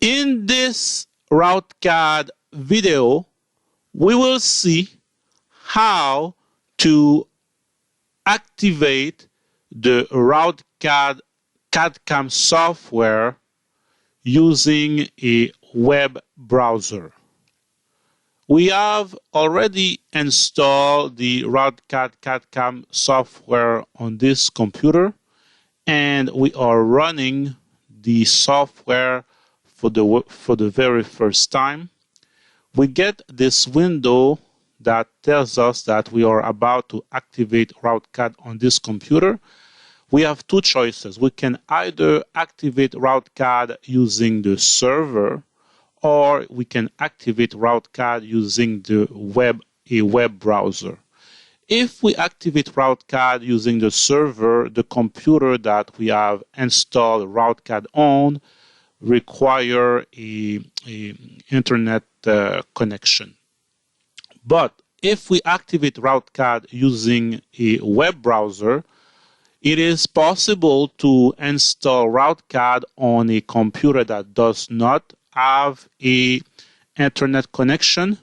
In this route card video, we will see how to activate the route card CAD/CAM software using a web browser. We have already installed the RoutCAD CAD/CAM software on this computer, and we are running the software for the very first time. We get this window that tells us that we are about to activate RoutCAD on this computer. We have two choices. We can either activate RoutCAD using the server, or we can activate RoutCAD using a web browser. If we activate RoutCAD using the server, the computer that we have installed RoutCAD on require a internet connection. But if we activate RoutCAD using a web browser, it is possible to install RoutCAD on a computer that does not have an internet connection,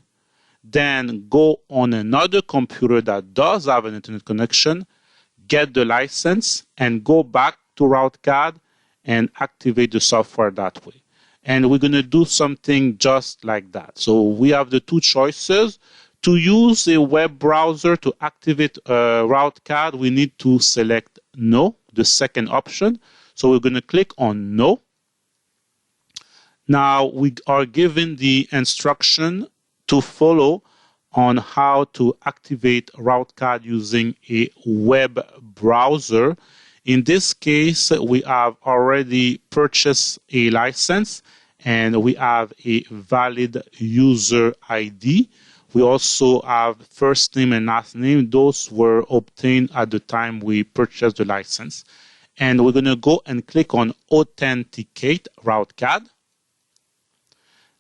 then go on another computer that does have an internet connection, get the license, and go back to RoutCAD and activate the software that way. And we're going to do something just like that. So we have the two choices. To use a web browser to activate RoutCAD, we need to select No, the second option. So we're going to click on No. Now we are given the instruction to follow on how to activate RoutCAD using a web browser. In this case, we have already purchased a license and we have a valid user ID. We also have first name and last name. Those were obtained at the time we purchased the license. And we're going to go and click on Authenticate RoutCAD.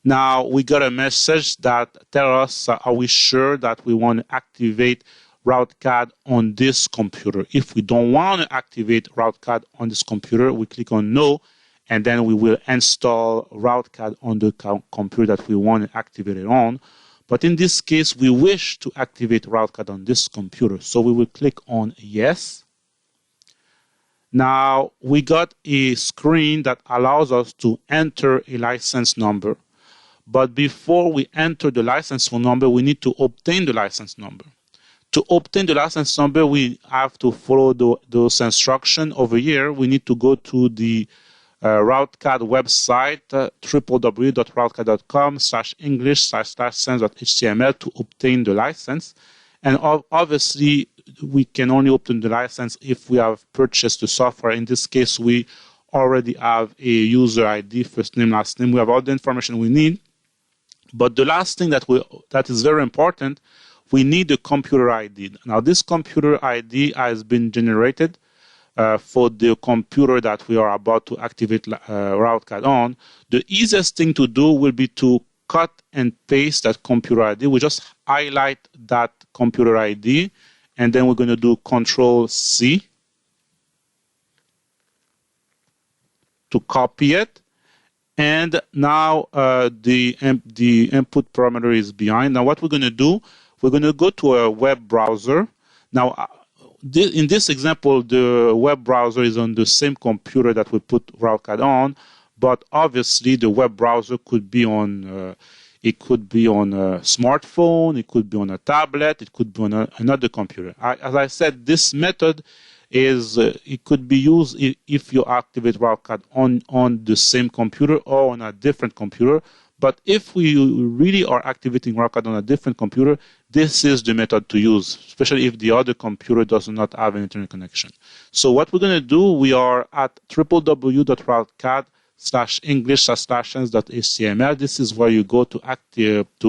Now we got a message that tells us, are we sure that we want to activate RoutCAD on this computer? If we don't want to activate RoutCAD on this computer, we click on No, and then we will install RoutCAD on the computer that we want to activate it on. But in this case, we wish to activate RoutCAD on this computer. So we will click on Yes. Now we got a screen that allows us to enter a license number. But before we enter the license number, we need to obtain the license number. To obtain the license number, we have to follow those instructions over here. We need to go to the RoutCAD website, www.routecad.com/english/license.html to obtain the license. And obviously, we can only obtain the license if we have purchased the software. In this case, we already have a user ID, first name, last name. We have all the information we need. But the last thing that is very important, we need a computer ID. Now, this computer ID has been generated for the computer that we are about to activate RoutCAD on. The easiest thing to do will be to cut and paste that computer ID. We just highlight that computer ID, and then we're going to do Control-C to copy it. And now the input parameter is behind. Now what we're going to do, we're going to go to a web browser. Now in this example, the web browser is on the same computer that we put RoutCAD on, but obviously the web browser could be on a smartphone, it could be on a tablet, it could be on another computer. As I said, this method is it could be used if you activate RoutCAD on the same computer or on a different computer. But if we really are activating RoutCAD on a different computer, this is the method to use, especially if the other computer does not have an internet connection. So what we're going to do, we are at www.routecad/english/license.html. This is where you go to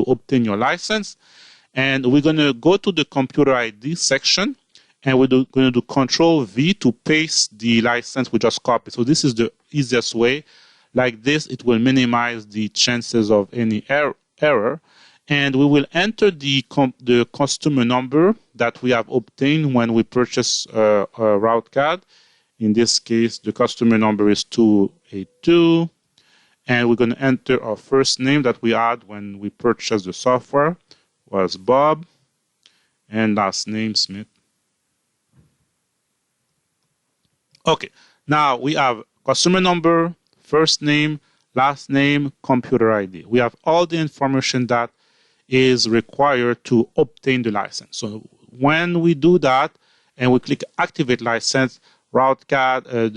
obtain your license. And we're going to go to the computer ID section, and we're going to do Control-V to paste the license we just copied. So this is the easiest way. Like this, it will minimize the chances of any error. And we will enter the customer number that we have obtained when we purchase RoutCAD. In this case, the customer number is 282. And we're going to enter our first name that we had when we purchased the software was Bob, and last name Smith. Okay, now we have customer number, first name, last name, computer ID. We have all the information that is required to obtain the license. So when we do that and we click activate license, RouteCAD,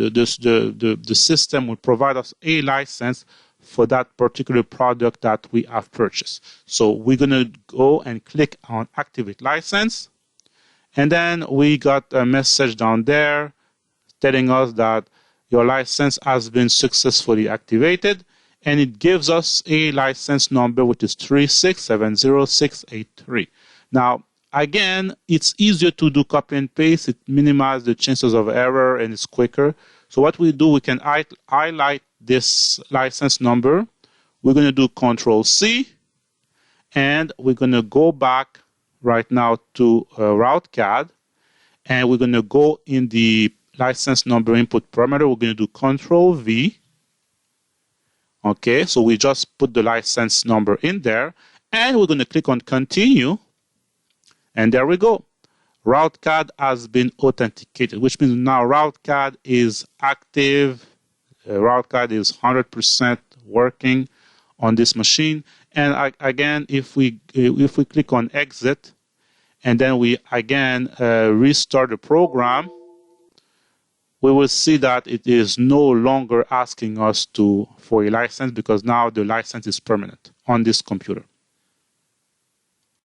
the system will provide us a license for that particular product that we have purchased. So we're going to go and click on activate license, and then we got a message down there telling us that your license has been successfully activated, and it gives us a license number which is 3670683. Now again, it's easier to do copy and paste. It minimizes the chances of error and it's quicker. So what we do, we can highlight this license number. We're going to do Control-C, and we're going to go back right now to RouteCAD, and we're going to go in the license number input parameter. We're going to do Control-V. Okay, so we just put the license number in there, and we're going to click on Continue. And there we go. RouteCAD has been authenticated, which means now RouteCAD is active. RouteCAD is 100% working on this machine. And again, if we click on Exit, and then we again restart the program, we will see that it is no longer asking us for a license, because now the license is permanent on this computer.